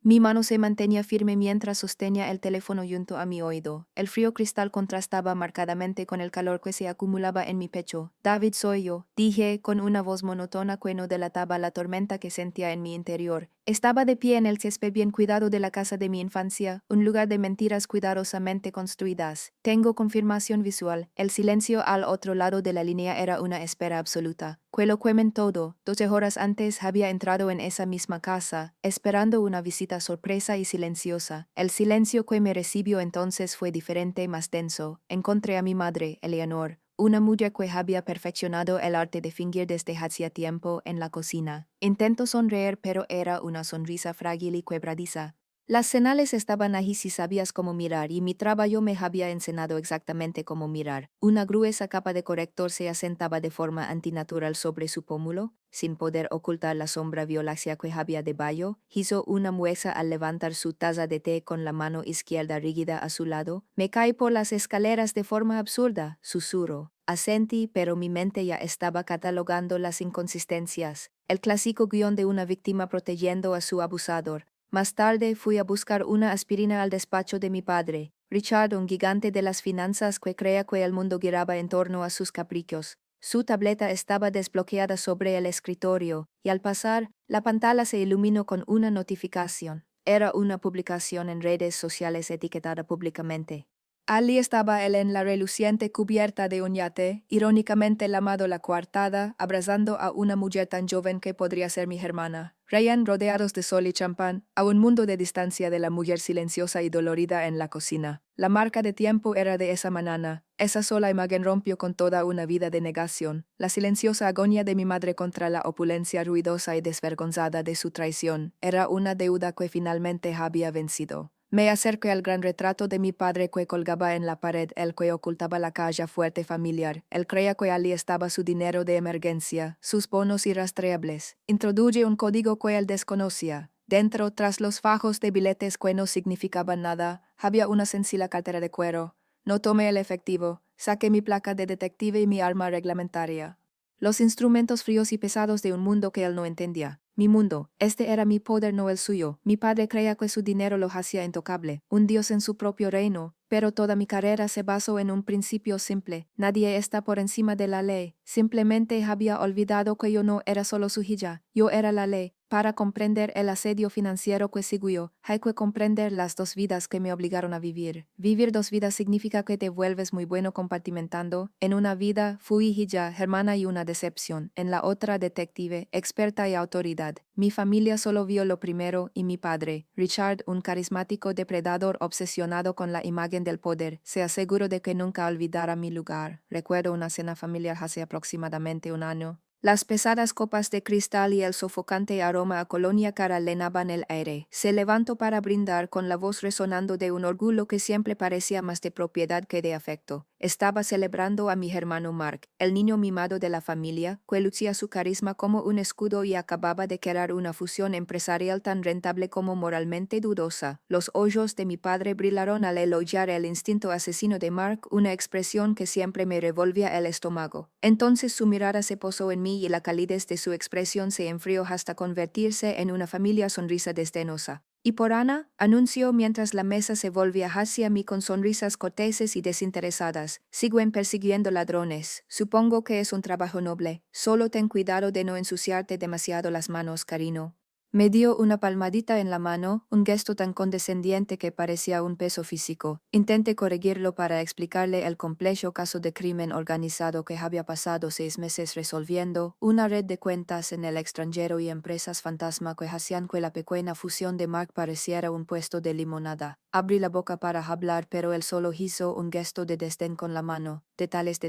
Mi mano se mantenía firme mientras sostenía el teléfono junto a mi oído. El frío cristal contrastaba marcadamente con el calor que se acumulaba en mi pecho. David, soy yo, dije con una voz monótona que no delataba la tormenta que sentía en mi interior. Estaba de pie en el césped bien cuidado de la casa de mi infancia, un lugar de mentiras cuidadosamente construidas. Tengo confirmación visual. El silencio al otro lado de la línea era una espera absoluta. Quello que todo, 12 horas antes había entrado en esa misma casa, esperando una visita sorpresa y silenciosa. El silencio que me recibió entonces fue diferente, más denso. Encontré a mi madre, Eleanor, una mujer que había perfeccionado el arte de fingir desde hacía tiempo en la cocina. Intento sonreír, pero era una sonrisa frágil y quebradiza. Las señales estaban ahí si sabías cómo mirar, y mi trabajo me había enseñado exactamente cómo mirar. Una gruesa capa de corrector se asentaba de forma antinatural sobre su pómulo, sin poder ocultar la sombra violácea que había debajo. Hizo una mueca al levantar su taza de té con la mano izquierda rígida a su lado. Me caí por las escaleras de forma absurda, susurró. Asentí, pero mi mente ya estaba catalogando las inconsistencias. El clásico guión de una víctima protegiendo a su abusador. Más tarde fui a buscar una aspirina al despacho de mi padre, Richard, un gigante de las finanzas que creía que el mundo giraba en torno a sus caprichos. Su tableta estaba desbloqueada sobre el escritorio, y al pasar, la pantalla se iluminó con una notificación. Era una publicación en redes sociales etiquetada públicamente. Allí estaba él en la reluciente cubierta de un yate, irónicamente llamado La Coartada, abrazando a una mujer tan joven que podría ser mi hermana. Reían rodeados de sol y champán, a un mundo de distancia de la mujer silenciosa y dolorida en la cocina. La marca de tiempo era de esa mañana. Esa sola imagen rompió con toda una vida de negación. La silenciosa agonía de mi madre contra la opulencia ruidosa y desvergonzada de su traición era una deuda que finalmente había vencido. Me acerqué al gran retrato de mi padre que colgaba en la pared, el que ocultaba la caja fuerte familiar. Él creía que allí estaba su dinero de emergencia, sus bonos irrastreables. Introduje un código que él desconocía. Dentro, tras los fajos de billetes que no significaban nada, había una sencilla cartera de cuero. No tomé el efectivo, saqué mi placa de detective y mi arma reglamentaria. Los instrumentos fríos y pesados de un mundo que él no entendía. Mi mundo, este era mi poder, no el suyo. Mi padre creía que su dinero lo hacía intocable, un dios en su propio reino, pero toda mi carrera se basó en un principio simple. Nadie está por encima de la ley. Simplemente había olvidado que yo no era solo su hija, yo era la ley. Para comprender el asedio financiero que siguió, hay que comprender las dos vidas que me obligaron a vivir. Vivir dos vidas significa que te vuelves muy bueno compartimentando. En una vida fui hija, hermana y una decepción. En la otra detective, experta y autoridad. Mi familia solo vio lo primero y mi padre, Richard, un carismático depredador obsesionado con la imagen del poder, se aseguró de que nunca olvidara mi lugar. Recuerdo una cena familiar hace aproximadamente un año. Las pesadas copas de cristal y el sofocante aroma a colonia cara llenaban el aire. Se levantó para brindar con la voz resonando de un orgullo que siempre parecía más de propiedad que de afecto. Estaba celebrando a mi hermano Mark, el niño mimado de la familia, que lucía su carisma como un escudo y acababa de crear una fusión empresarial tan rentable como moralmente dudosa. Los ojos de mi padre brillaron al elogiar el instinto asesino de Mark, una expresión que siempre me revolvía el estómago. Entonces su mirada se posó en mí y la calidez de su expresión se enfrió hasta convertirse en una familiar sonrisa desdeñosa. Y por Ana, anunció mientras la mesa se volvía hacia mí con sonrisas corteses y desinteresadas. Siguen persiguiendo ladrones. Supongo que es un trabajo noble. Solo ten cuidado de no ensuciarte demasiado las manos, cariño. Me dio una palmadita en la mano, un gesto tan condescendiente que parecía un peso físico. Intenté corregirlo para explicarle el complejo caso de crimen organizado que había pasado 6 meses resolviendo, una red de cuentas en el extranjero y empresas fantasma que hacían que la pequeña fusión de Mark pareciera un puesto de limonada. Abrí la boca para hablar, pero él solo hizo un gesto de desdén con la mano. Detalles,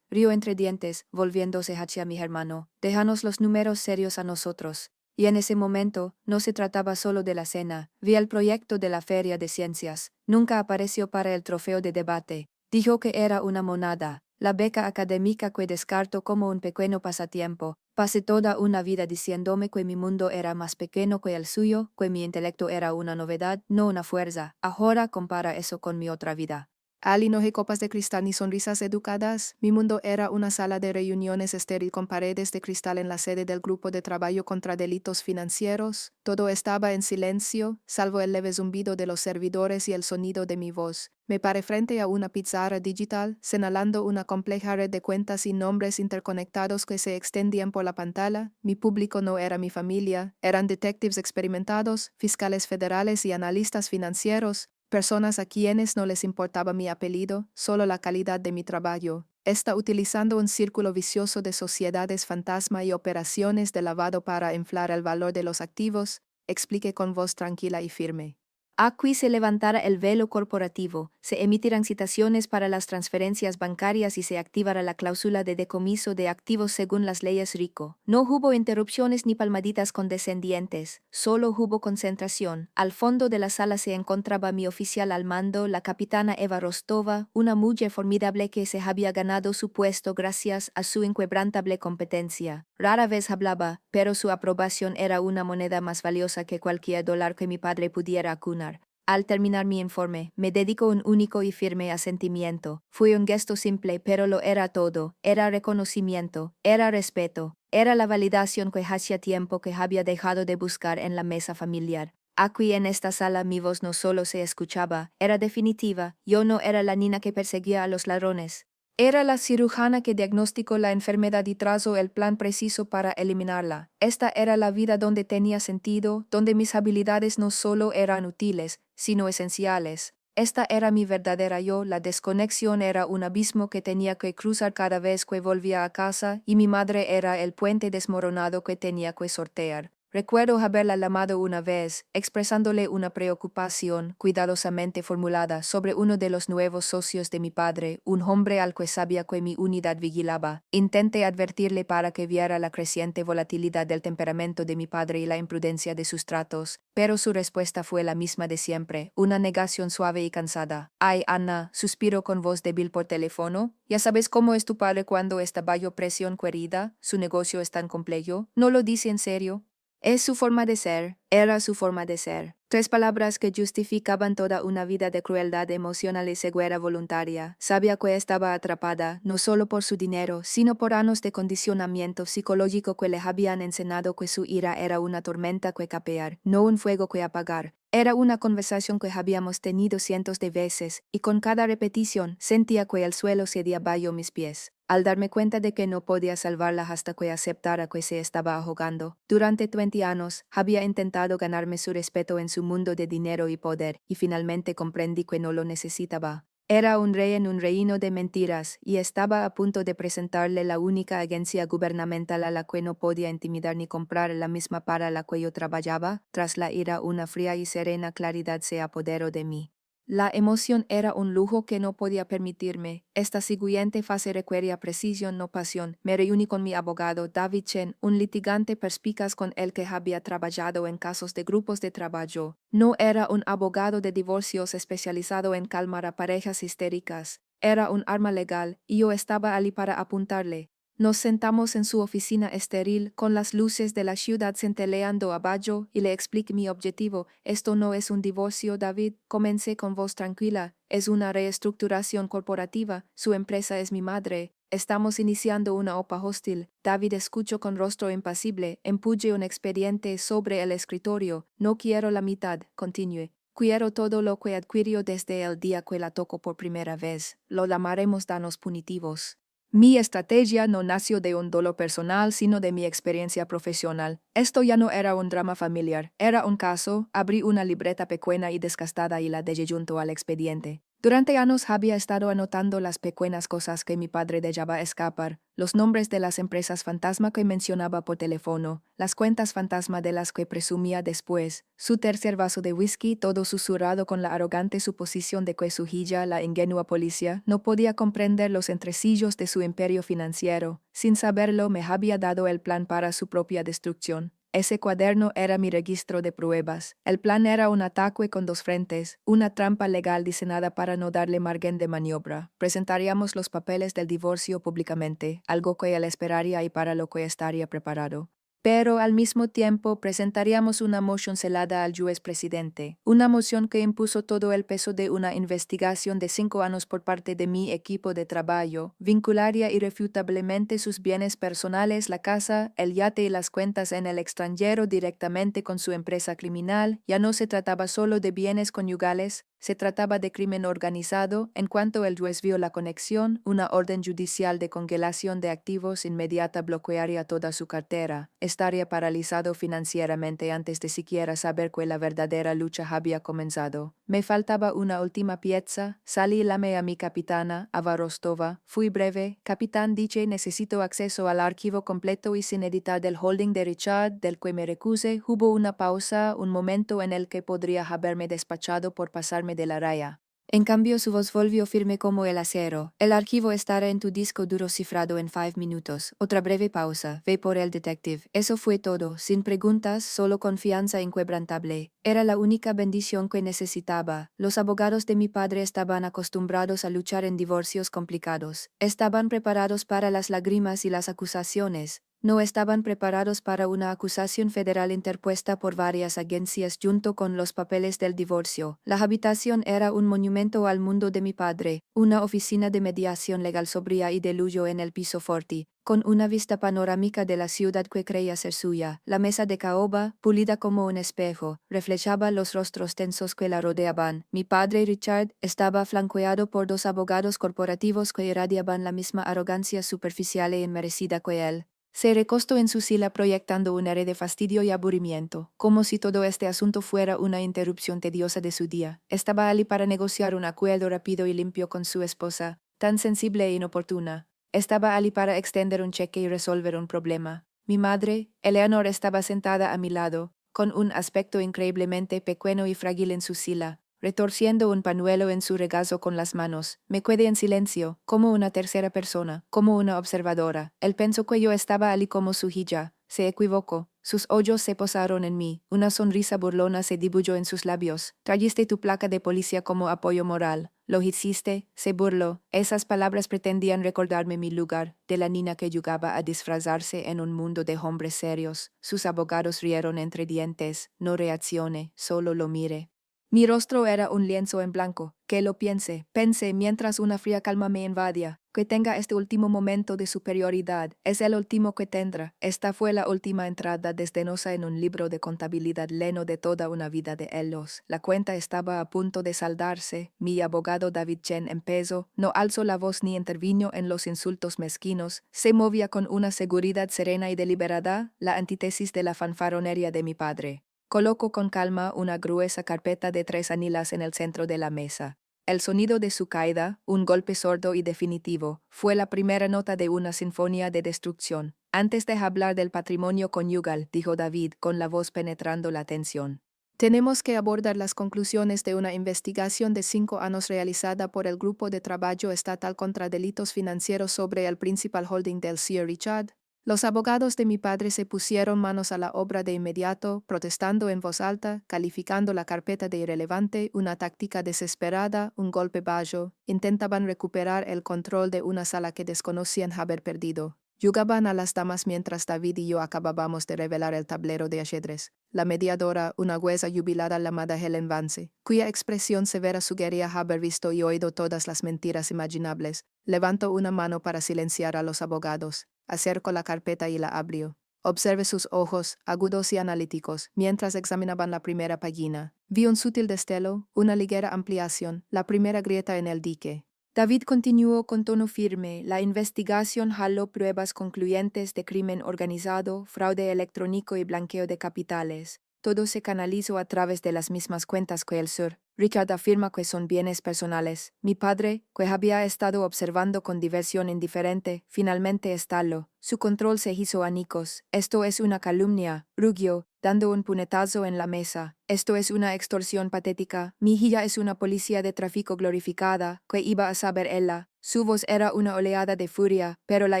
rió entre dientes, volviéndose hacia mi hermano. Déjanos los números serios a nosotros. Y en ese momento, no se trataba solo de la cena. Vi el proyecto de la Feria de Ciencias. Nunca apareció para el trofeo de debate. Dijo que era una monada. La beca académica que descarto como un pequeño pasatiempo. Pasé toda una vida diciéndome que mi mundo era más pequeño que el suyo, que mi intelecto era una novedad, no una fuerza. Ahora compara eso con mi otra vida. Ali no hay copas de cristal ni sonrisas educadas. Mi mundo era una sala de reuniones estéril con paredes de cristal en la sede del grupo de trabajo contra delitos financieros. Todo estaba en silencio, salvo el leve zumbido de los servidores y el sonido de mi voz. Me paré frente a una pizarra digital, señalando una compleja red de cuentas y nombres interconectados que se extendían por la pantalla. Mi público no era mi familia, eran detectives experimentados, fiscales federales y analistas financieros. Personas a quienes no les importaba mi apellido, solo la calidad de mi trabajo. Está utilizando un círculo vicioso de sociedades fantasma y operaciones de lavado para inflar el valor de los activos, expliqué con voz tranquila y firme. Aquí se levantará el velo corporativo, se emitirán citaciones para las transferencias bancarias y se activará la cláusula de decomiso de activos según las leyes RICO. No hubo interrupciones ni palmaditas condescendientes, solo hubo concentración. Al fondo de la sala se encontraba mi oficial al mando, la capitana Eva Rostova, una mujer formidable que se había ganado su puesto gracias a su inquebrantable competencia. Rara vez hablaba, pero su aprobación era una moneda más valiosa que cualquier dólar que mi padre pudiera acunar. Al terminar mi informe, me dedicó un único y firme asentimiento. Fue un gesto simple, pero lo era todo. Era reconocimiento, era respeto, era la validación que hacía tiempo que había dejado de buscar en la mesa familiar. Aquí en esta sala mi voz no solo se escuchaba, era definitiva. Yo no era la niña que perseguía a los ladrones. Era la cirujana que diagnosticó la enfermedad y trazó el plan preciso para eliminarla. Esta era la vida donde tenía sentido, donde mis habilidades no solo eran útiles, sino esenciales. Esta era mi verdadera yo, la desconexión era un abismo que tenía que cruzar cada vez que volvía a casa y mi madre era el puente desmoronado que tenía que sortear. Recuerdo haberla llamado una vez, expresándole una preocupación cuidadosamente formulada sobre uno de los nuevos socios de mi padre, un hombre al que sabía que mi unidad vigilaba. Intenté advertirle para que viera la creciente volatilidad del temperamento de mi padre y la imprudencia de sus tratos, pero su respuesta fue la misma de siempre, una negación suave y cansada. «Ay, Ana», suspiró con voz débil por teléfono, «ya sabes cómo es tu padre cuando está bajo presión querida, su negocio es tan complejo. ¿No lo dice en serio?» Es su forma de ser, era su forma de ser. 3 palabras que justificaban toda una vida de crueldad emocional y ceguera voluntaria. Sabía que estaba atrapada, no solo por su dinero, sino por años de condicionamiento psicológico que le habían enseñado que su ira era una tormenta que capear, no un fuego que apagar. Era una conversación que habíamos tenido cientos de veces, y con cada repetición sentía que el suelo cedía bajo mis pies. Al darme cuenta de que no podía salvarla hasta que aceptara que se estaba ahogando, durante 20 años había intentado ganarme su respeto en su mundo de dinero y poder, y finalmente comprendí que no lo necesitaba. Era un rey en un reino de mentiras, y estaba a punto de presentarle la única agencia gubernamental a la que no podía intimidar ni comprar la misma para la que yo trabajaba. Tras la ira, una fría y serena claridad se apoderó de mí. La emoción era un lujo que no podía permitirme. Esta siguiente fase requería precisión, no pasión. Me reuní con mi abogado, David Chen, un litigante perspicaz con el que había trabajado en casos de grupos de trabajo. No era un abogado de divorcios especializado en calmar a parejas histéricas. Era un arma legal, y yo estaba allí para apuntarle. Nos sentamos en su oficina estéril, con las luces de la ciudad centelleando abajo, y le expliqué mi objetivo. «Esto no es un divorcio, David», comencé con voz tranquila. «Es una reestructuración corporativa. Su empresa es mi madre. Estamos iniciando una OPA hostil». David escuchó con rostro impasible. Empujé un expediente sobre el escritorio. «No quiero la mitad», continué. «Quiero todo lo que adquirió desde el día que la tocó por primera vez. Lo llamaremos daños punitivos». Mi estrategia no nació de un dolor personal, sino de mi experiencia profesional. Esto ya no era un drama familiar, era un caso. Abrí una libreta pequeña y desgastada y la dejé junto al expediente. Durante años había estado anotando las pequeñas cosas que mi padre dejaba escapar, los nombres de las empresas fantasma que mencionaba por teléfono, las cuentas fantasma de las que presumía después, su tercer vaso de whisky, todo susurrado con la arrogante suposición de que su hija, la ingenua policía, no podía comprender los entresillos de su imperio financiero. Sin saberlo, me había dado el plan para su propia destrucción. Ese cuaderno era mi registro de pruebas. El plan era un ataque con 2 frentes, una trampa legal diseñada para no darle margen de maniobra. Presentaríamos los papeles del divorcio públicamente, algo que él esperaría y para lo que estaría preparado. Pero al mismo tiempo presentaríamos una moción celada al juez presidente, una moción que impuso todo el peso de una investigación de 5 años por parte de mi equipo de trabajo, vincularía irrefutablemente sus bienes personales, la casa, el yate y las cuentas en el extranjero directamente con su empresa criminal. Ya no se trataba solo de bienes conyugales, se trataba de crimen organizado. En cuanto el juez vio la conexión, una orden judicial de congelación de activos inmediata bloquearía toda su cartera. Estaría paralizado financieramente antes de siquiera saber que la verdadera lucha había comenzado. Me faltaba una última pieza. Salí y llamé a mi capitana, Ava Rostova. Fui breve. Capitán, dije, necesito acceso al archivo completo y sin editar del holding de Richard, del que me recuse. Hubo una pausa, un momento en el que podría haberme despachado por pasarme de la raya. En cambio, su voz volvió firme como el acero. El archivo estará en tu disco duro cifrado en 5 minutos. Otra breve pausa. Ve por el detective. Eso fue todo. Sin preguntas, solo confianza inquebrantable. Era la única bendición que necesitaba. Los abogados de mi padre estaban acostumbrados a luchar en divorcios complicados. Estaban preparados para las lágrimas y las acusaciones. No estaban preparados para una acusación federal interpuesta por varias agencias junto con los papeles del divorcio. La habitación era un monumento al mundo de mi padre, una oficina de mediación legal sobria y de lujo en el piso forti, con una vista panorámica de la ciudad que creía ser suya. La mesa de caoba, pulida como un espejo, reflejaba los rostros tensos que la rodeaban. Mi padre, Richard, estaba flanqueado por 2 abogados corporativos que irradiaban la misma arrogancia superficial e inmerecida que él. Se recostó en su silla proyectando un aire de fastidio y aburrimiento, como si todo este asunto fuera una interrupción tediosa de su día. Estaba allí para negociar un acuerdo rápido y limpio con su esposa, tan sensible e inoportuna. Estaba allí para extender un cheque y resolver un problema. Mi madre, Eleanor, estaba sentada a mi lado, con un aspecto increíblemente pequeño y frágil en su silla, retorciendo un pañuelo en su regazo con las manos. Me quedé en silencio, como una tercera persona, como una observadora. Él pensó que yo estaba allí como su hija. Se equivocó. Sus ojos se posaron en mí. Una sonrisa burlona se dibujó en sus labios. Trajiste tu placa de policía como apoyo moral. Lo hiciste, se burló. Esas palabras pretendían recordarme mi lugar, de la niña que jugaba a disfrazarse en un mundo de hombres serios. Sus abogados rieron entre dientes. No reaccioné, solo lo miré. Mi rostro era un lienzo en blanco. Que lo pense mientras una fría calma me invadía. Que tenga este último momento de superioridad. Es el último que tendrá. Esta fue la última entrada desdenosa en un libro de contabilidad lleno de toda una vida de ellos. La cuenta estaba a punto de saldarse. Mi abogado David Chen empezó. No alzó la voz ni intervino en los insultos mezquinos. Se movía con una seguridad serena y deliberada, la antítesis de la fanfaronería de mi padre. Colocó con calma una gruesa carpeta de 3 anilas en el centro de la mesa. El sonido de su caída, un golpe sordo y definitivo, fue la primera nota de una sinfonía de destrucción. Antes de hablar del patrimonio conyugal, dijo David con la voz penetrando la tensión. Tenemos que abordar las conclusiones de una investigación de 5 años realizada por el Grupo de Trabajo Estatal contra Delitos Financieros sobre el principal holding del Sir Richard. Los abogados de mi padre se pusieron manos a la obra de inmediato, protestando en voz alta, calificando la carpeta de irrelevante, una táctica desesperada, un golpe bajo. Intentaban recuperar el control de una sala que desconocían haber perdido. Jugaban a las damas mientras David y yo acabábamos de revelar el tablero de ajedrez. La mediadora, una huesa jubilada llamada Helen Vance, cuya expresión severa sugería haber visto y oído todas las mentiras imaginables, levantó una mano para silenciar a los abogados. Acercó la carpeta y la abrió. Observé sus ojos, agudos y analíticos, mientras examinaban la primera página. Vi un sutil destello, una ligera ampliación, la primera grieta en el dique. David continuó con tono firme. La investigación jaló pruebas concluyentes de crimen organizado, fraude electrónico y blanqueo de capitales. Todo se canalizó a través de las mismas cuentas que el Sir Richard afirma que son bienes personales. Mi padre, que había estado observando con diversión indiferente, finalmente estalló. Su control se hizo añicos. Esto es una calumnia, rugió, dando un puñetazo en la mesa. Esto es una extorsión patética. Mi hija es una policía de tráfico glorificada, que iba a saber ella. Su voz era una oleada de furia, pero la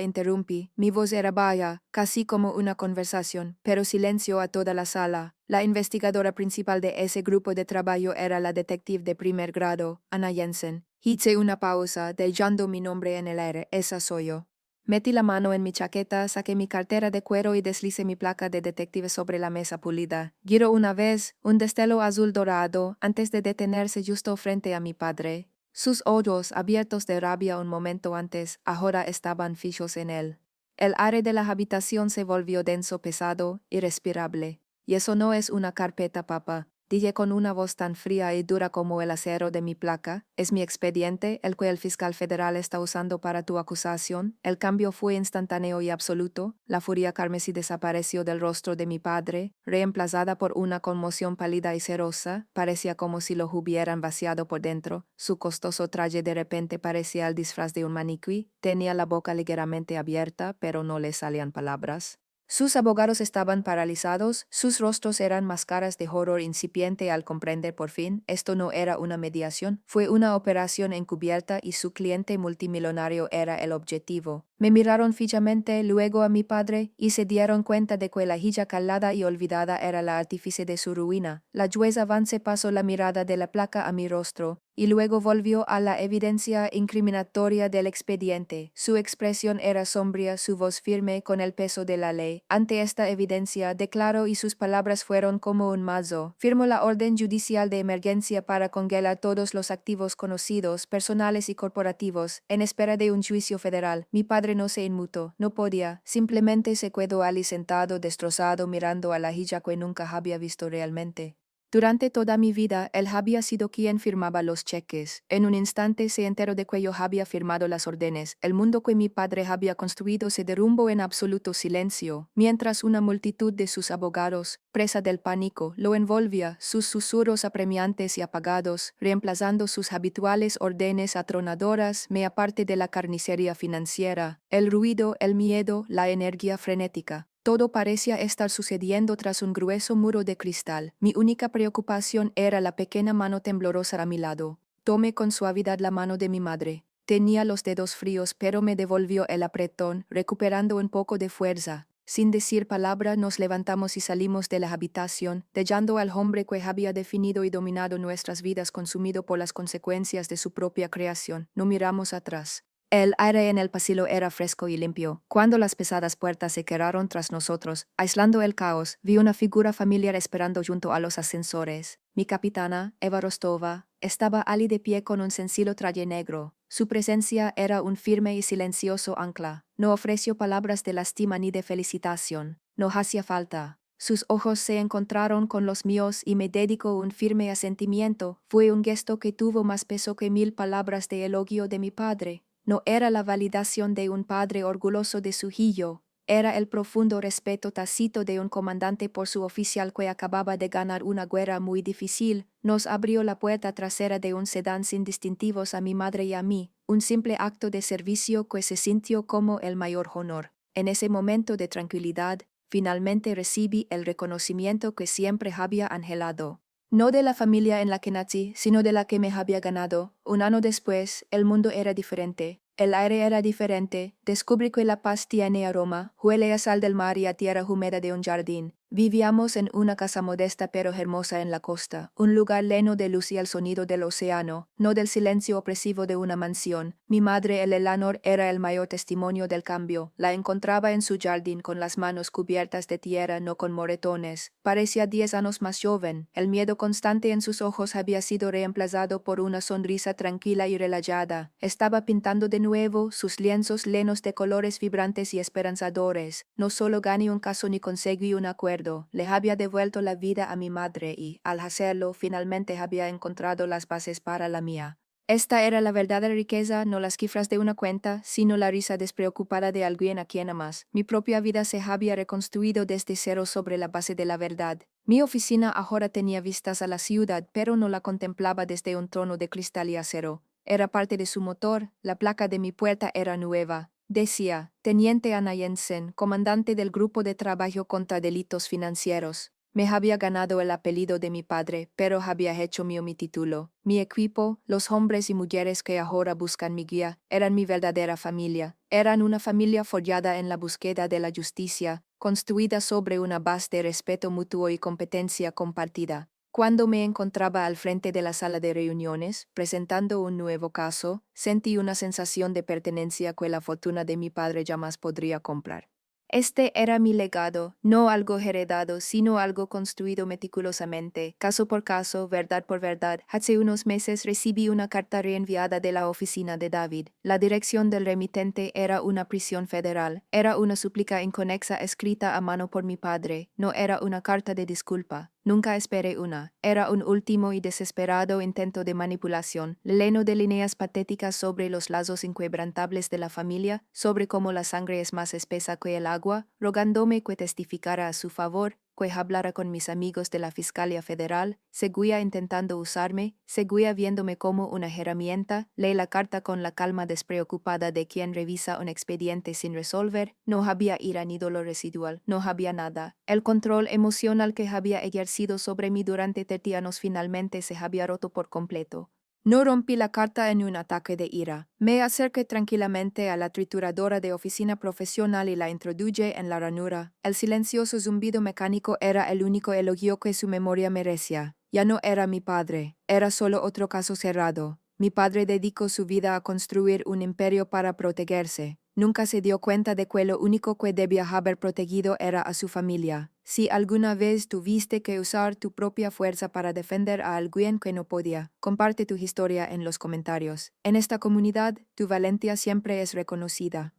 interrumpí. Mi voz era baja, casi como una conversación, pero silencio a toda la sala. La investigadora principal de ese grupo de trabajo era la detective de primer grado, Anna Jensen. Hice una pausa, dejando mi nombre en el aire. Esa soy yo. Metí la mano en mi chaqueta, saqué mi cartera de cuero y deslicé mi placa de detective sobre la mesa pulida. Giró una vez, un destello azul dorado, antes de detenerse justo frente a mi padre. Sus ojos, abiertos de rabia un momento antes, ahora estaban fijos en él. El aire de la habitación se volvió denso, pesado, irrespirable. Y eso no es una carpeta, papá. Dije con una voz tan fría y dura como el acero de mi placa. Es mi expediente, el que el fiscal federal está usando para tu acusación. El cambio fue instantáneo y absoluto. La furia carmesí desapareció del rostro de mi padre, reemplazada por una conmoción pálida y cerosa. Parecía como si lo hubieran vaciado por dentro. Su costoso traje de repente parecía el disfraz de un maniquí. Tenía la boca ligeramente abierta, pero no le salían palabras. Sus abogados estaban paralizados, sus rostros eran máscaras de horror incipiente al comprender por fin, esto no era una mediación, fue una operación encubierta y su cliente multimillonario era el objetivo. Me miraron fijamente, luego a mi padre, y se dieron cuenta de que la hija calada y olvidada era la artífice de su ruina. La juez avance pasó la mirada de la placa a mi rostro, y luego volvió a la evidencia incriminatoria del expediente. Su expresión era sombría, su voz firme con el peso de la ley. Ante esta evidencia, declaró y sus palabras fueron como un mazo. Firmó la orden judicial de emergencia para congelar todos los activos conocidos, personales y corporativos, en espera de un juicio federal. Mi padre no se inmutó, no podía, simplemente se quedó allí sentado, destrozado, mirando a la hija que nunca había visto realmente. Durante toda mi vida, él había sido quien firmaba los cheques. En un instante se enteró de que yo había firmado las órdenes. El mundo que mi padre había construido se derrumbó en absoluto silencio, mientras una multitud de sus abogados, presa del pánico, lo envolvía, sus susurros apremiantes y apagados, reemplazando sus habituales órdenes atronadoras, me aparte de la carnicería financiera, el ruido, el miedo, la energía frenética. Todo parecía estar sucediendo tras un grueso muro de cristal. Mi única preocupación era la pequeña mano temblorosa a mi lado. Tomé con suavidad la mano de mi madre. Tenía los dedos fríos, pero me devolvió el apretón, recuperando un poco de fuerza. Sin decir palabra, nos levantamos y salimos de la habitación, dejando al hombre que había definido y dominado nuestras vidas consumido por las consecuencias de su propia creación. No miramos atrás. El aire en el pasillo era fresco y limpio. Cuando las pesadas puertas se cerraron tras nosotros, aislando el caos, vi una figura familiar esperando junto a los ascensores. Mi capitana, Eva Rostova, estaba allí de pie con un sencillo traje negro. Su presencia era un firme y silencioso ancla. No ofreció palabras de lástima ni de felicitación. No hacía falta. Sus ojos se encontraron con los míos y me dedicó un firme asentimiento. Fue un gesto que tuvo más peso que 1000 palabras de elogio de mi padre. No era la validación de un padre orgulloso de su hijo, era el profundo respeto tácito de un comandante por su oficial que acababa de ganar una guerra muy difícil. Nos abrió la puerta trasera de un sedán sin distintivos a mi madre y a mí, un simple acto de servicio que se sintió como el mayor honor. En ese momento de tranquilidad, finalmente recibí el reconocimiento que siempre había anhelado. No de la familia en la que nací, sino de la que me había ganado. Un año después, el mundo era diferente. El aire era diferente. Descubrí que la paz tiene aroma, huele a sal del mar y a tierra húmeda de un jardín. Vivíamos en una casa modesta pero hermosa en la costa, un lugar lleno de luz y el sonido del océano, no del silencio opresivo de una mansión. Mi madre, Eleanor, era el mayor testimonio del cambio. La encontraba en su jardín con las manos cubiertas de tierra, no con moretones. Parecía 10 años más joven. El miedo constante en sus ojos había sido reemplazado por una sonrisa tranquila y relajada. Estaba pintando de nuevo sus lienzos llenos de colores vibrantes y esperanzadores. No solo gané un caso ni conseguí un acuerdo. Le había devuelto la vida a mi madre y, al hacerlo, finalmente había encontrado las bases para la mía. Esta era la verdadera riqueza, no las cifras de una cuenta, sino la risa despreocupada de alguien a quien amas. Mi propia vida se había reconstruido desde cero sobre la base de la verdad. Mi oficina ahora tenía vistas a la ciudad, pero no la contemplaba desde un trono de cristal y acero. Era parte de su motor, la placa de mi puerta era nueva. Decía, Teniente Anna Jensen, comandante del Grupo de Trabajo contra Delitos Financieros. Me había ganado el apellido de mi padre, pero había hecho mío mi título. Mi equipo, los hombres y mujeres que ahora buscan mi guía, eran mi verdadera familia. Eran una familia forjada en la búsqueda de la justicia, construida sobre una base de respeto mutuo y competencia compartida. Cuando me encontraba al frente de la sala de reuniones, presentando un nuevo caso, sentí una sensación de pertenencia que la fortuna de mi padre jamás podría comprar. Este era mi legado, no algo heredado, sino algo construido meticulosamente, caso por caso, verdad por verdad. Hace unos meses recibí una carta reenviada de la oficina de David. La dirección del remitente era una prisión federal. Era una súplica inconexa escrita a mano por mi padre. No era una carta de disculpa. Nunca esperé una. Era un último y desesperado intento de manipulación, lleno de líneas patéticas sobre los lazos inquebrantables de la familia, sobre cómo la sangre es más espesa que el agua, rogándome que testificara a su favor, que hablara con mis amigos de la Fiscalía Federal, seguía intentando usarme, seguía viéndome como una herramienta, leí la carta con la calma despreocupada de quien revisa un expediente sin resolver, no había ira ni dolor residual, no había nada. El control emocional que había ejercido sobre mí durante 30 años finalmente se había roto por completo. No rompí la carta en un ataque de ira. Me acerqué tranquilamente a la trituradora de oficina profesional y la introduje en la ranura. El silencioso zumbido mecánico era el único elogio que su memoria merecía. Ya no era mi padre, era solo otro caso cerrado. Mi padre dedicó su vida a construir un imperio para protegerse. Nunca se dio cuenta de que lo único que debía haber protegido era a su familia. Si alguna vez tuviste que usar tu propia fuerza para defender a alguien que no podía, comparte tu historia en los comentarios. En esta comunidad, tu valentía siempre es reconocida.